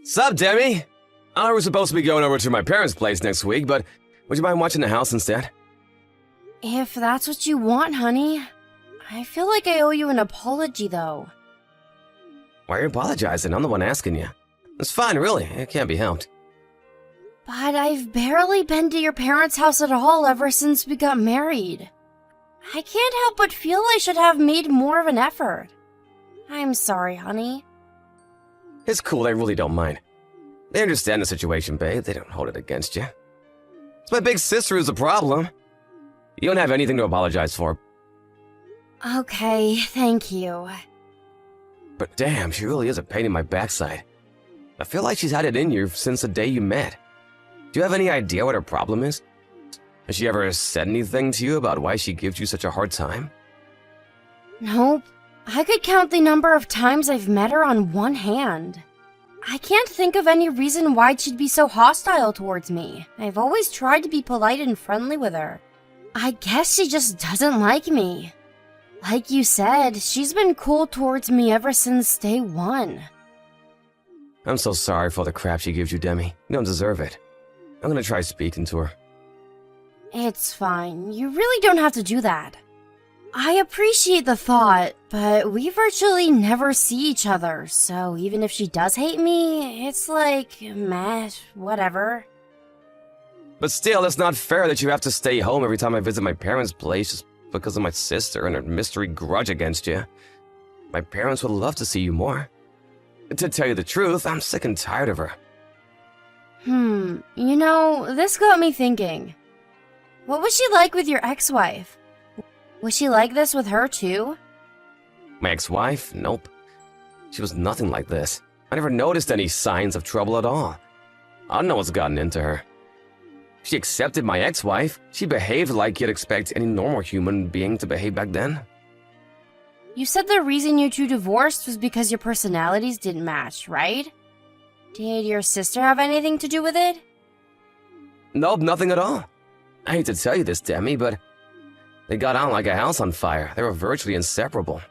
Sup, Demi? I was supposed to be going over to my parents' place next week, but would you mind watching the house instead? If that's what you want, honey. I feel like I owe you an apology, though. Why are you apologizing? I'm the one asking you. It's fine, really. It can't be helped. But I've barely been to your parents' house at all ever since we got married. I can't help but feel I should have made more of an effort. I'm sorry, honey. It's cool, they really don't mind. They understand the situation, babe. They don't hold it against you. It's my big sister who's the problem. You don't have anything to apologize for. Okay, thank you. But damn, she really is a pain in my backside. I feel like she's had it in you since the day you met. Do you have any idea what her problem is? Has she ever said anything to you about why she gives you such a hard time? Nope. I could count the number of times I've met her on one hand. I can't think of any reason why she'd be so hostile towards me. I've always tried to be polite and friendly with her. I guess she just doesn't like me. Like you said, she's been cool towards me ever since day one. I'm so sorry for all the crap she gives you, Demi. You don't deserve it. I'm gonna try speaking to her. It's fine. You really don't have to do that. I appreciate the thought, but we virtually never see each other, so even if she does hate me, it's like, meh, whatever. But still, it's not fair that you have to stay home every time I visit my parents' place just because of my sister and her mystery grudge against you. My parents would love to see you more. To tell you the truth, I'm sick and tired of her. You know, this got me thinking. What was she like with your ex-wife? Was she like this with her too? My ex-wife? Nope. She was nothing like this. I never noticed any signs of trouble at all. I don't know what's gotten into her. She accepted my ex-wife. She behaved like you'd expect any normal human being to behave back then. You said the reason you two divorced was because your personalities didn't match, right? Did your sister have anything to do with it? Nope, nothing at all. I hate to tell you this, Demi, but they got on like a house on fire. They were virtually inseparable.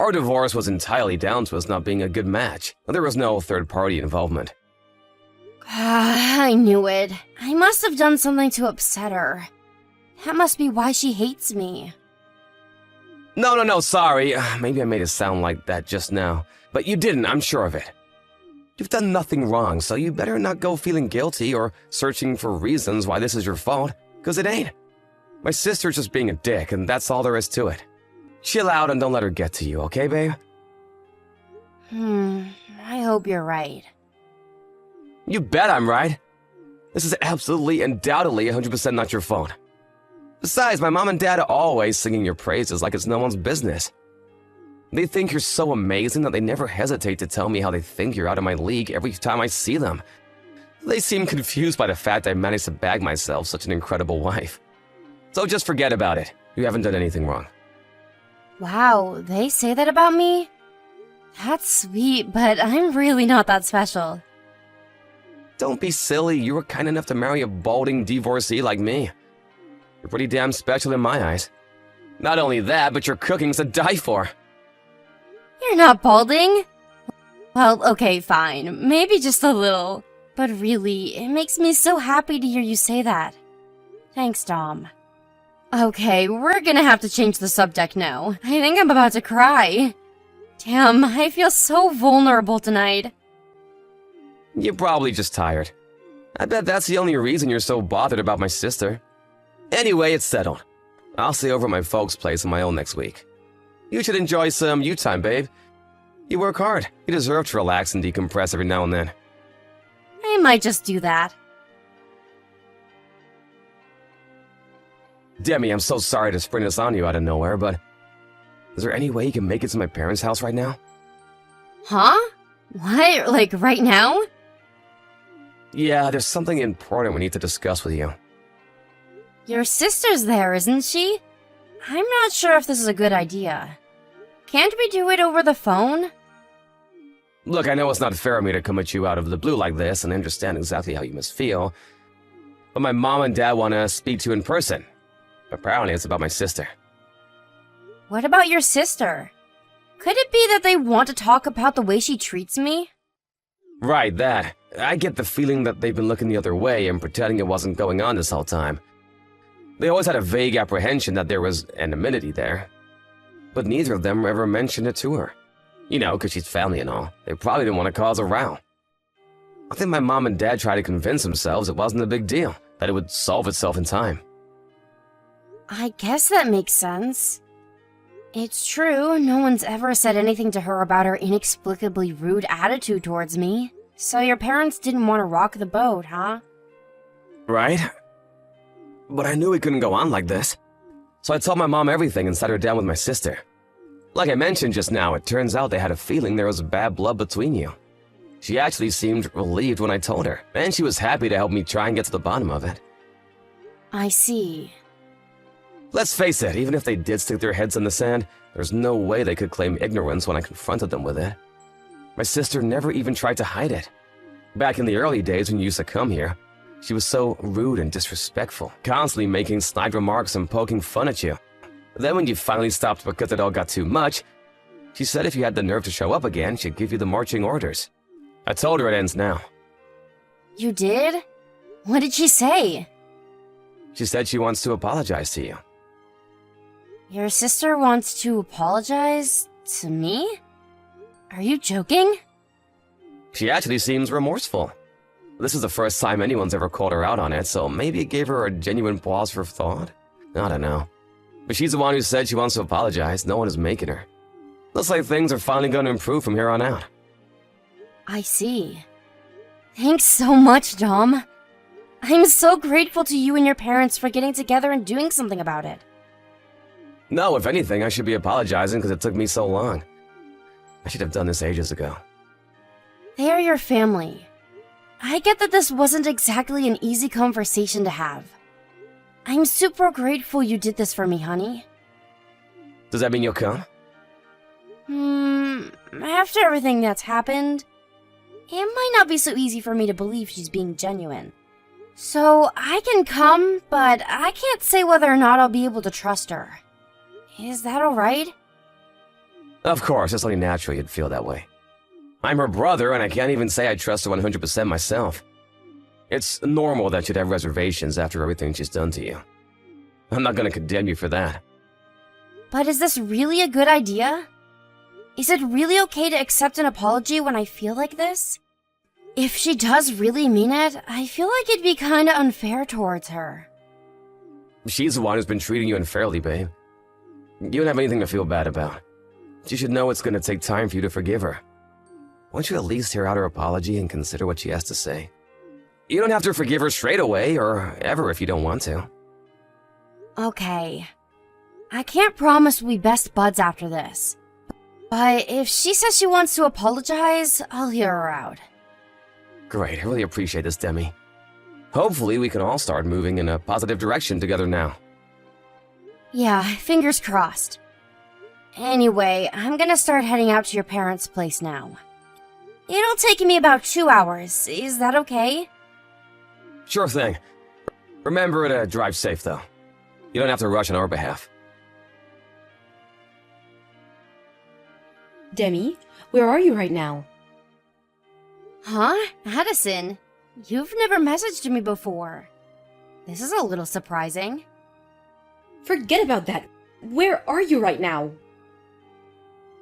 Our divorce was entirely down to us not being a good match. There was no third-party involvement. I knew it. I must have done something to upset her. That must be why she hates me. No, sorry. Maybe I made it sound like that just now. But you didn't, I'm sure of it. You've done nothing wrong, so you better not go feeling guilty or searching for reasons why this is your fault, because it ain't. My sister's just being a dick, and that's all there is to it. Chill out and don't let her get to you, okay, babe? I hope you're right. You bet I'm right. This is absolutely, undoubtedly 100% not your fault. Besides, my mom and dad are always singing your praises like it's no one's business. They think you're so amazing that they never hesitate to tell me how they think you're out of my league every time I see them. They seem confused by the fact I managed to bag myself such an incredible wife. So just forget about it. You haven't done anything wrong. Wow, they say that about me? That's sweet, but I'm really not that special. Don't be silly. You were kind enough to marry a balding divorcee like me. You're pretty damn special in my eyes. Not only that, but your cooking's to die for. You're not balding? Well, okay, fine. Maybe just a little. But really, it makes me so happy to hear you say that. Thanks, Dom. Okay, we're gonna have to change the subject now. I think I'm about to cry. Damn, I feel so vulnerable tonight. You're probably just tired. I bet that's the only reason you're so bothered about my sister. Anyway, it's settled. I'll stay over at my folks' place on my own next week. You should enjoy some you time, babe. You work hard. You deserve to relax and decompress every now and then. I might just do that. Demi, I'm so sorry to spring this on you out of nowhere, but is there any way you can make it to my parents' house right now? Huh? What? Like right now? Yeah, there's something important we need to discuss with you. Your sister's there, isn't she? I'm not sure if this is a good idea. Can't we do it over the phone? Look, I know it's not fair of me to come at you out of the blue like this and understand exactly how you must feel, but my mom and dad want to speak to you in person. Apparently it's about my sister. What about your sister? Could it be that they want to talk about the way she treats me? Right, that. I get the feeling that they've been looking the other way and pretending it wasn't going on this whole time. They always had a vague apprehension that there was anonymity there. But neither of them ever mentioned it to her. You know, because she's family and all. They probably didn't want to cause a row. I think my mom and dad tried to convince themselves it wasn't a big deal, that it would solve itself in time. I guess that makes sense. It's true, no one's ever said anything to her about her inexplicably rude attitude towards me. So your parents didn't want to rock the boat, huh? Right? But I knew we couldn't go on like this. So I told my mom everything and sat her down with my sister. Like I mentioned just now, it turns out they had a feeling there was bad blood between you. She actually seemed relieved when I told her, and she was happy to help me try and get to the bottom of it. I see. Let's face it, even if they did stick their heads in the sand, there's no way they could claim ignorance when I confronted them with it. My sister never even tried to hide it. Back in the early days when you used to come here, she was so rude and disrespectful, constantly making snide remarks and poking fun at you. Then when you finally stopped because it all got too much, she said if you had the nerve to show up again, she'd give you the marching orders. I told her it ends now. You did? What did she say? She said she wants to apologize to you. Your sister wants to apologize to me? Are you joking? She actually seems remorseful. This is the first time anyone's ever called her out on it, so maybe it gave her a genuine pause for thought? I don't know. But she's the one who said she wants to apologize. No one is making her. Looks like things are finally going to improve from here on out. I see. Thanks so much, Dom. I'm so grateful to you and your parents for getting together and doing something about it. No, if anything, I should be apologizing because it took me so long. I should have done this ages ago. They are your family. I get that this wasn't exactly an easy conversation to have. I'm super grateful you did this for me, honey. Does that mean you'll come? After everything that's happened, it might not be so easy for me to believe she's being genuine. So I can come, but I can't say whether or not I'll be able to trust her. Is that alright? Of course, it's only natural you'd feel that way. I'm her brother, and I can't even say I trust her 100% myself. It's normal that you'd have reservations after everything she's done to you. I'm not gonna condemn you for that. But is this really a good idea? Is it really okay to accept an apology when I feel like this? If she does really mean it, I feel like it'd be kinda unfair towards her. She's the one who's been treating you unfairly, babe. You don't have anything to feel bad about. She should know it's gonna take time for you to forgive her. Won't you at least hear out her apology and consider what she has to say? You don't have to forgive her straight away, or ever if you don't want to. Okay. I can't promise we'll be best buds after this. But if she says she wants to apologize, I'll hear her out. Great, I really appreciate this, Demi. Hopefully we can all start moving in a positive direction together now. Yeah, fingers crossed. Anyway, I'm gonna start heading out to your parents' place now. It'll take me about 2 hours. Is that okay? Sure thing. Remember to drive safe, though. You don't have to rush on our behalf. Demi, where are you right now? Huh? Addison, you've never messaged me before. This is a little surprising. Forget about that. Where are you right now?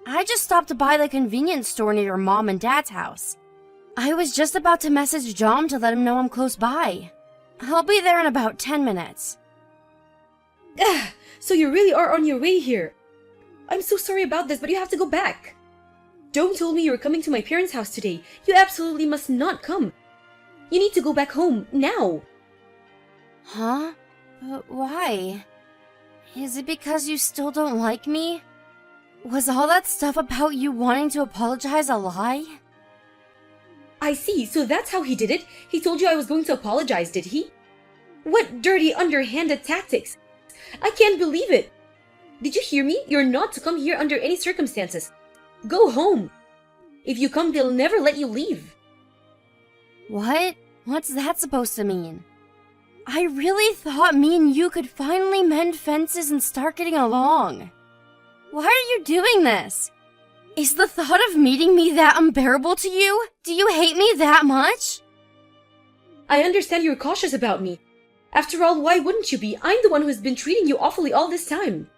I just stopped by the convenience store near your mom and dad's house. I was just about to message John to let him know I'm close by. I'll be there in about 10 minutes. So you really are on your way here. I'm so sorry about this, but you have to go back. Dome told me you were coming to my parents' house today. You absolutely must not come. You need to go back home, now. Huh? But why? Is it because you still don't like me? Was all that stuff about you wanting to apologize a lie? I see, so that's how he did it. He told you I was going to apologize, did he? What dirty, underhanded tactics. I can't believe it. Did you hear me? You're not to come here under any circumstances. Go home. If you come, they'll never let you leave. What? What's that supposed to mean? I really thought me and you could finally mend fences and start getting along. Why are you doing this? Is the thought of meeting me that unbearable to you? Do you hate me that much? I understand you're cautious about me. After all, why wouldn't you be? I'm the one who has been treating you awfully all this time.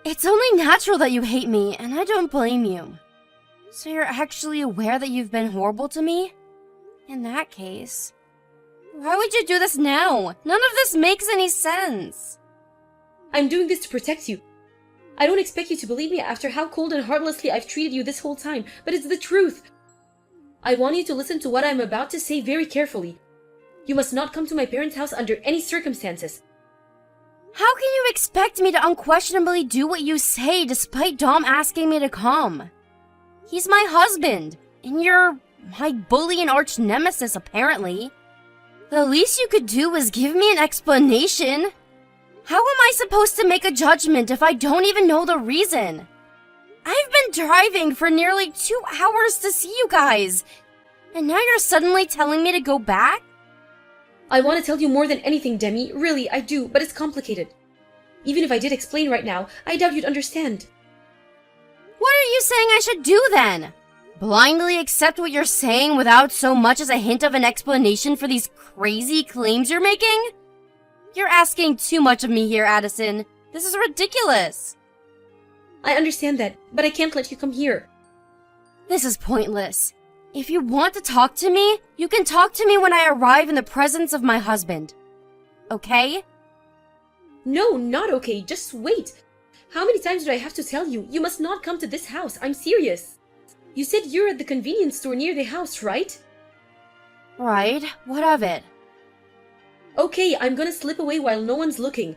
It's only natural that you hate me, and I don't blame you. So you're actually aware that you've been horrible to me? In that case, why would you do this now? None of this makes any sense. I'm doing this to protect you. I don't expect you to believe me after how cold and heartlessly I've treated you this whole time, but it's the truth. I want you to listen to what I'm about to say very carefully. You must not come to my parents' house under any circumstances. How can you expect me to unquestionably do what you say despite Dom asking me to come? He's my husband, and you're my bully and arch nemesis, apparently. The least you could do is give me an explanation. How am I supposed to make a judgment if I don't even know the reason? I've been driving for nearly 2 hours to see you guys, and now you're suddenly telling me to go back? I want to tell you more than anything, Demi. Really, I do, but it's complicated. Even if I did explain right now, I doubt you'd understand. What are you saying I should do then? Blindly accept what you're saying without so much as a hint of an explanation for these crazy claims you're making? You're asking too much of me here, Addison. This is ridiculous. I understand that, but I can't let you come here. This is pointless. If you want to talk to me, you can talk to me when I arrive in the presence of my husband. Okay? No, not okay. Just wait. How many times do I have to tell you? You must not come to this house. I'm serious. You said you're at the convenience store near the house, right? Right. What of it? Okay, I'm gonna slip away while no one's looking.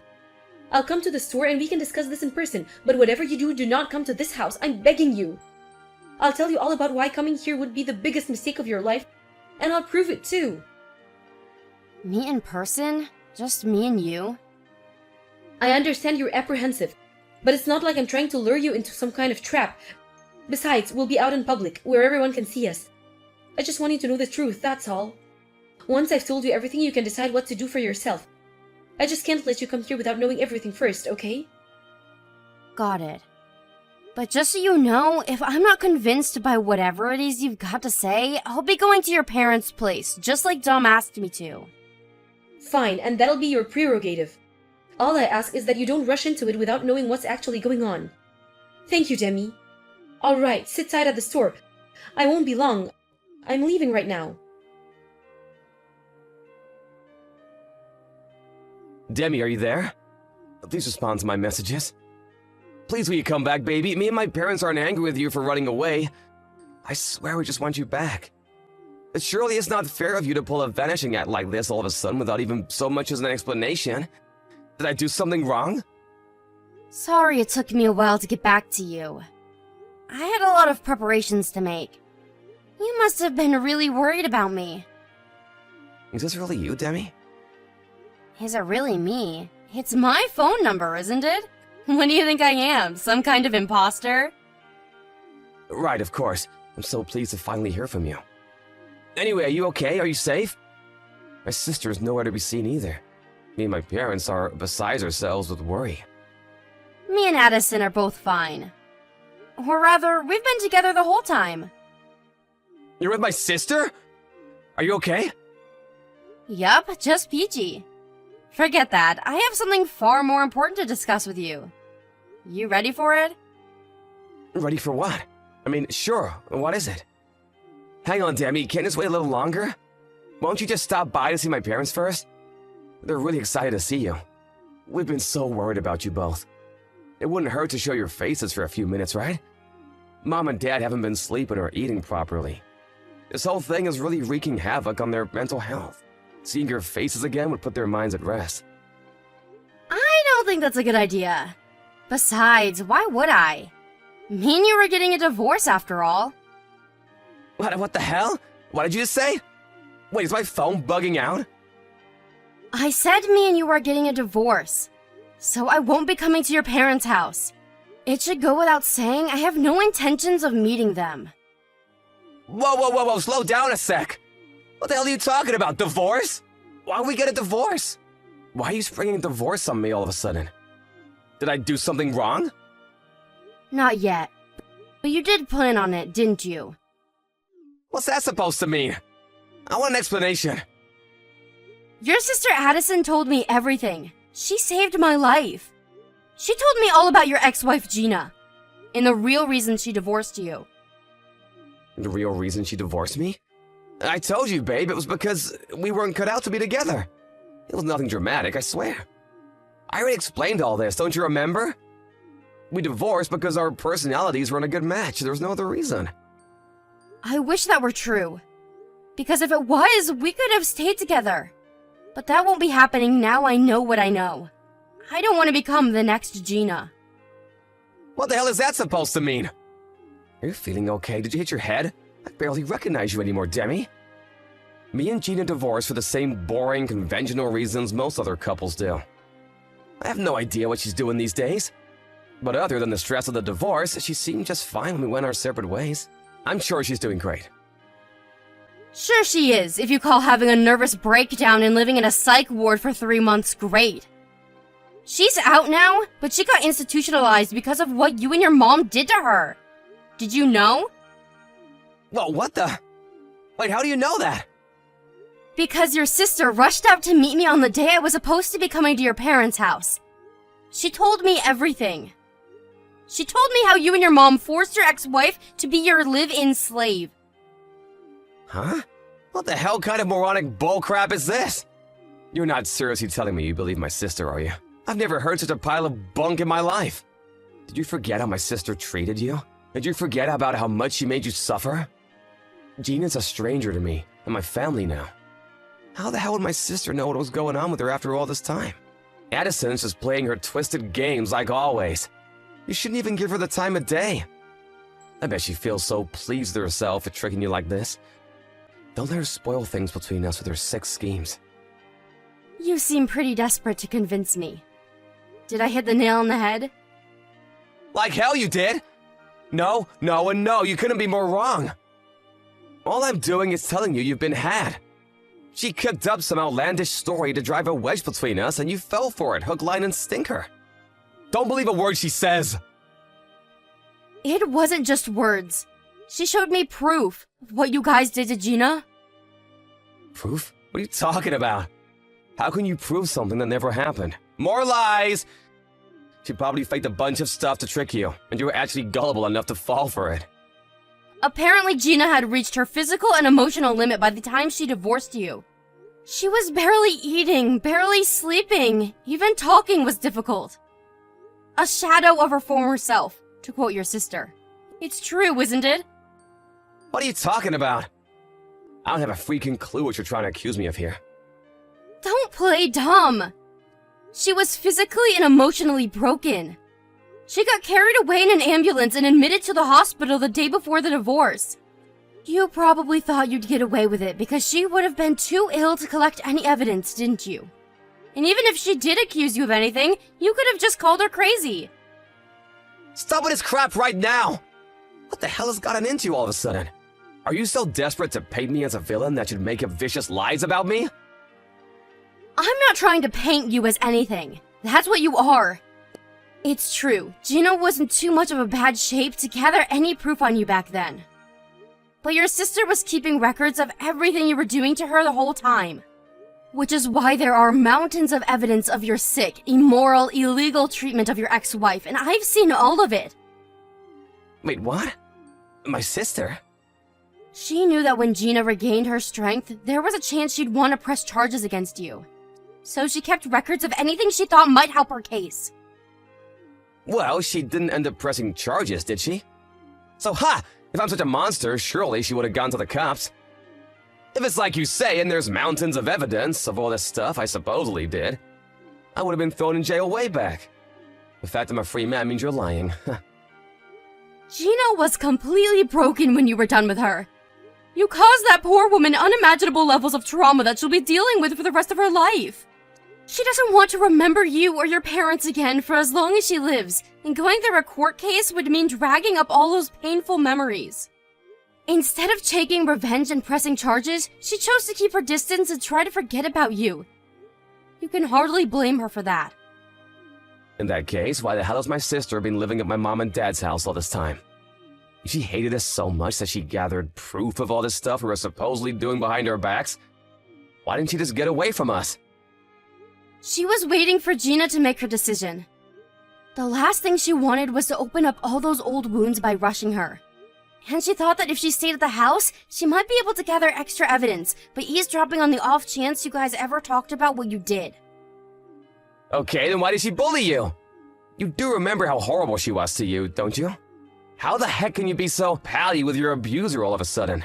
I'll come to the store and we can discuss this in person, but whatever you do, do not come to this house. I'm begging you. I'll tell you all about why coming here would be the biggest mistake of your life, and I'll prove it too. Me in person? Just me and you? I understand you're apprehensive, but it's not like I'm trying to lure you into some kind of trap. Besides, we'll be out in public, where everyone can see us. I just want you to know the truth, that's all. Once I've told you everything, you can decide what to do for yourself. I just can't let you come here without knowing everything first, okay? Got it. But just so you know, if I'm not convinced by whatever it is you've got to say, I'll be going to your parents' place, just like Dom asked me to. Fine, and that'll be your prerogative. All I ask is that you don't rush into it without knowing what's actually going on. Thank you, Demi. Alright, sit tight at the store. I won't be long. I'm leaving right now. Demi, are you there? Please respond to my messages. Please will you come back, baby? Me and my parents aren't angry with you for running away. I swear we just want you back. Surely it's not fair of you to pull a vanishing act like this all of a sudden without even so much as an explanation. Did I do something wrong? Sorry it took me a while to get back to you. I had a lot of preparations to make. You must have been really worried about me. Is this really you, Demi? Is it really me? It's my phone number, isn't it? What do you think I am? Some kind of imposter? Right, of course. I'm so pleased to finally hear from you. Anyway, are you okay? Are you safe? My sister is nowhere to be seen either. Me and my parents are beside ourselves with worry. Me and Addison are both fine. Or rather, we've been together the whole time. You're with my sister? Are you okay? Yup, just peachy. Forget that. I have something far more important to discuss with you. You ready for it? Ready for what? I mean, sure. What is it? Hang on, Demi. Can't this wait a little longer? Won't you just stop by to see my parents first? They're really excited to see you. We've been so worried about you both. It wouldn't hurt to show your faces for a few minutes, right? Mom and Dad haven't been sleeping or eating properly. This whole thing is really wreaking havoc on their mental health. Seeing your faces again would put their minds at rest. I don't think that's a good idea. Besides, why would I? Me and you were getting a divorce after all. What the hell? What did you just say? Wait, is my phone bugging out? I said me and you are getting a divorce. So I won't be coming to your parents' house. It should go without saying I have no intentions of meeting them. Whoa, slow down a sec. What the hell are you talking about? Divorce? Why would we get a divorce? Why are you springing a divorce on me all of a sudden? Did I do something wrong? Not yet. But you did plan on it, didn't you? What's that supposed to mean? I want an explanation. Your sister Addison told me everything. She saved my life. She told me all about your ex-wife Gina, and the real reason she divorced you. The real reason she divorced me? I told you, babe, it was because we weren't cut out to be together. It was nothing dramatic, I swear. I already explained all this, don't you remember? We divorced because our personalities weren't a good match. There was no other reason. I wish that were true. Because if it was, we could have stayed together. But that won't be happening now I know what I know. I don't want to become the next Gina. What the hell is that supposed to mean? Are you feeling okay? Did you hit your head? I barely recognize you anymore, Demi. Me and Gina divorced for the same boring, conventional reasons most other couples do. I have no idea what she's doing these days. But other than the stress of the divorce, she seemed just fine when we went our separate ways. I'm sure she's doing great. Sure she is, if you call having a nervous breakdown and living in a psych ward for 3 months great. She's out now, but she got institutionalized because of what you and your mom did to her. Did you know? Whoa, what the? Wait, how do you know that? Because your sister rushed out to meet me on the day I was supposed to be coming to your parents' house. She told me everything. She told me how you and your mom forced your ex-wife to be your live-in slave. Huh? What the hell kind of moronic bullcrap is this? You're not seriously telling me you believe my sister, are you? I've never heard such a pile of bunk in my life. Did you forget how my sister treated you? Did you forget about how much she made you suffer? Gina's a stranger to me and my family now. How the hell would my sister know what was going on with her after all this time? Addison's just playing her twisted games like always. You shouldn't even give her the time of day. I bet she feels so pleased with herself at tricking you like this. Don't let her spoil things between us with her sick schemes. You seem pretty desperate to convince me. Did I hit the nail on the head? Like hell you did! No, no, and no, you couldn't be more wrong. All I'm doing is telling you you've been had. She cooked up some outlandish story to drive a wedge between us, and you fell for it, hook, line, and sinker. Don't believe a word she says. It wasn't just words. She showed me proof of what you guys did to Gina. Proof? What are you talking about? How can you prove something that never happened? More lies! She probably faked a bunch of stuff to trick you, and you were actually gullible enough to fall for it. Apparently Gina had reached her physical and emotional limit by the time she divorced you. She was barely eating, barely sleeping, even talking was difficult. A shadow of her former self, to quote your sister. It's true, isn't it? What are you talking about? I don't have a freaking clue what you're trying to accuse me of here. Don't play dumb. She was physically and emotionally broken. She got carried away in an ambulance and admitted to the hospital the day before the divorce. You probably thought you'd get away with it because she would have been too ill to collect any evidence, didn't you? And even if she did accuse you of anything, you could have just called her crazy. Stop with this crap right now! What the hell has gotten into you all of a sudden? Are you so desperate to paint me as a villain that you'd make up vicious lies about me? I'm not trying to paint you as anything. That's what you are. It's true, Gina was in too much of a bad shape to gather any proof on you back then. But your sister was keeping records of everything you were doing to her the whole time. Which is why there are mountains of evidence of your sick, immoral, illegal treatment of your ex-wife, and I've seen all of it. Wait, what? My sister? She knew that when Gina regained her strength, there was a chance she'd want to press charges against you. So she kept records of anything she thought might help her case. Well, she didn't end up pressing charges, did she? So, ha! If I'm such a monster, surely she would have gone to the cops. If it's like you say, and there's mountains of evidence of all this stuff I supposedly did, I would have been thrown in jail way back. The fact I'm a free man means you're lying. Gina was completely broken when you were done with her. You caused that poor woman unimaginable levels of trauma that she'll be dealing with for the rest of her life. She doesn't want to remember you or your parents again for as long as she lives, and going through a court case would mean dragging up all those painful memories. Instead of taking revenge and pressing charges, she chose to keep her distance and try to forget about you. You can hardly blame her for that. In that case, why the hell has my sister been living at my mom and dad's house all this time? She hated us so much that she gathered proof of all this stuff we were supposedly doing behind our backs. Why didn't she just get away from us? She was waiting for Gina to make her decision. The last thing she wanted was to open up all those old wounds by rushing her. And she thought that if she stayed at the house, she might be able to gather extra evidence by eavesdropping on the off chance you guys ever talked about what you did. Okay, then why did she bully you? You do remember how horrible she was to you, don't you? How the heck can you be so pally with your abuser all of a sudden?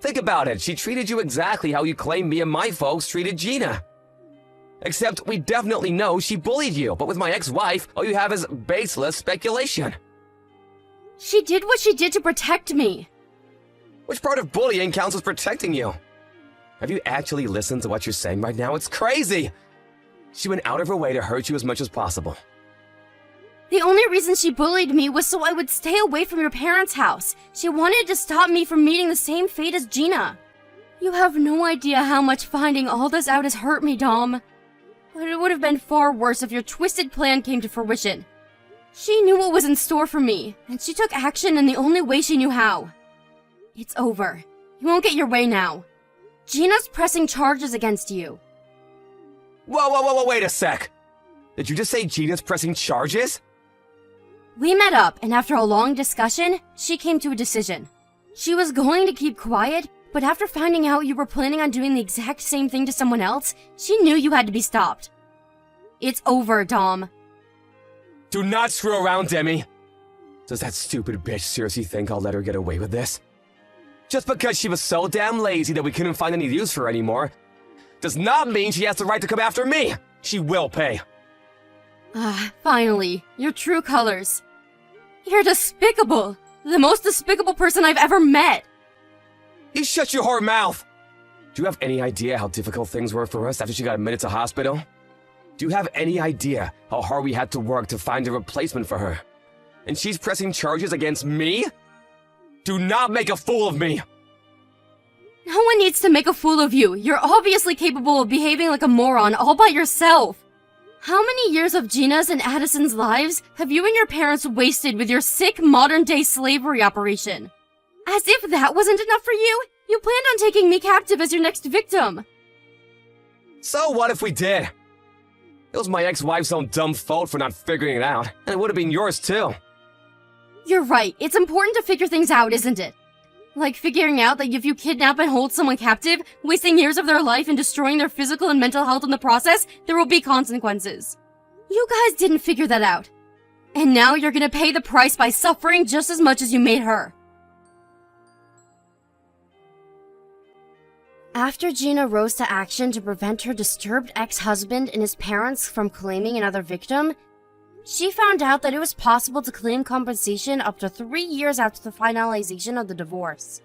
Think about it, she treated you exactly how you claim me and my folks treated Gina. Except we definitely know she bullied you, but with my ex-wife, all you have is baseless speculation. She did what she did to protect me. Which part of bullying counts as protecting you? Have you actually listened to what you're saying right now? It's crazy! She went out of her way to hurt you as much as possible. The only reason she bullied me was so I would stay away from your parents' house. She wanted to stop me from meeting the same fate as Gina. You have no idea how much finding all this out has hurt me, Dom. But it would have been far worse if your twisted plan came to fruition. She knew what was in store for me, and she took action in the only way she knew how. It's over. You won't get your way now. Gina's pressing charges against you. Whoa, wait a sec! Did you just say Gina's pressing charges? We met up, and after a long discussion, she came to a decision. She was going to keep quiet, but after finding out you were planning on doing the exact same thing to someone else, she knew you had to be stopped. It's over, Dom. Do not screw around, Demi! Does that stupid bitch seriously think I'll let her get away with this? Just because she was so damn lazy that we couldn't find any use for her anymore, does not mean she has the right to come after me! She will pay! Finally, your true colors. You're despicable! The most despicable person I've ever met! You shut your whore mouth! Do you have any idea how difficult things were for us after she got admitted to hospital? Do you have any idea how hard we had to work to find a replacement for her? And she's pressing charges against me? Do not make a fool of me! No one needs to make a fool of you. You're obviously capable of behaving like a moron all by yourself. How many years of Gina's and Addison's lives have you and your parents wasted with your sick modern-day slavery operation? As if that wasn't enough for you, you planned on taking me captive as your next victim. So what if we did? It was my ex-wife's own dumb fault for not figuring it out, and it would have been yours too. You're right, it's important to figure things out, isn't it? Like figuring out that if you kidnap and hold someone captive, wasting years of their life and destroying their physical and mental health in the process, there will be consequences. You guys didn't figure that out. And now you're gonna pay the price by suffering just as much as you made her. After Gina rose to action to prevent her disturbed ex-husband and his parents from claiming another victim, she found out that it was possible to claim compensation up to 3 years after the finalization of the divorce.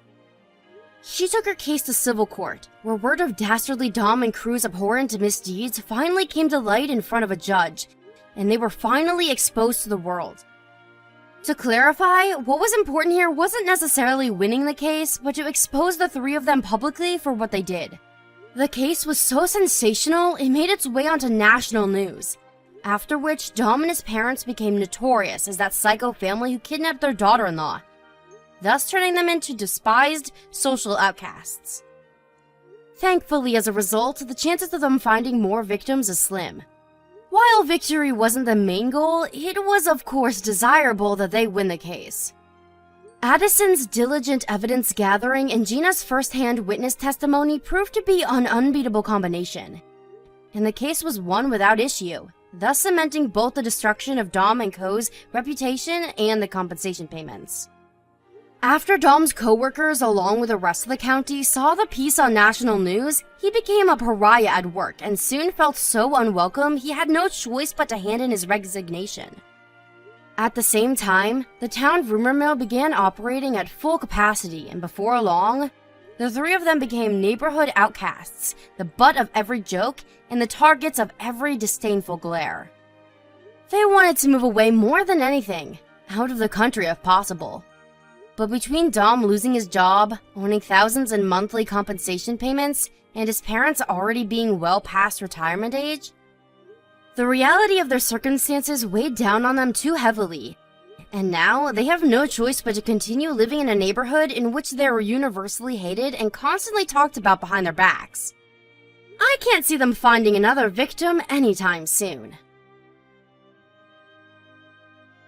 She took her case to civil court, where word of dastardly Dom and crew's abhorrent misdeeds finally came to light in front of a judge, and they were finally exposed to the world. To clarify, what was important here wasn't necessarily winning the case, but to expose the three of them publicly for what they did. The case was so sensational, it made its way onto national news. After which, Dom and his parents became notorious as that psycho family who kidnapped their daughter-in-law, thus turning them into despised social outcasts. Thankfully, as a result, the chances of them finding more victims is slim. While victory wasn't the main goal, it was of course desirable that they win the case. Addison's diligent evidence gathering and Gina's first-hand witness testimony proved to be an unbeatable combination, and the case was won without issue, thus cementing both the destruction of Dom and Co.'s reputation and the compensation payments. After Dom's co-workers, along with the rest of the county, saw the piece on national news, he became a pariah at work and soon felt so unwelcome he had no choice but to hand in his resignation. At the same time, the town rumor mill began operating at full capacity, and before long, the three of them became neighborhood outcasts, the butt of every joke, and the targets of every disdainful glare. They wanted to move away more than anything, out of the country if possible. But between Dom losing his job, owning thousands in monthly compensation payments, and his parents already being well past retirement age, the reality of their circumstances weighed down on them too heavily, and now they have no choice but to continue living in a neighborhood in which they are universally hated and constantly talked about behind their backs. I can't see them finding another victim anytime soon.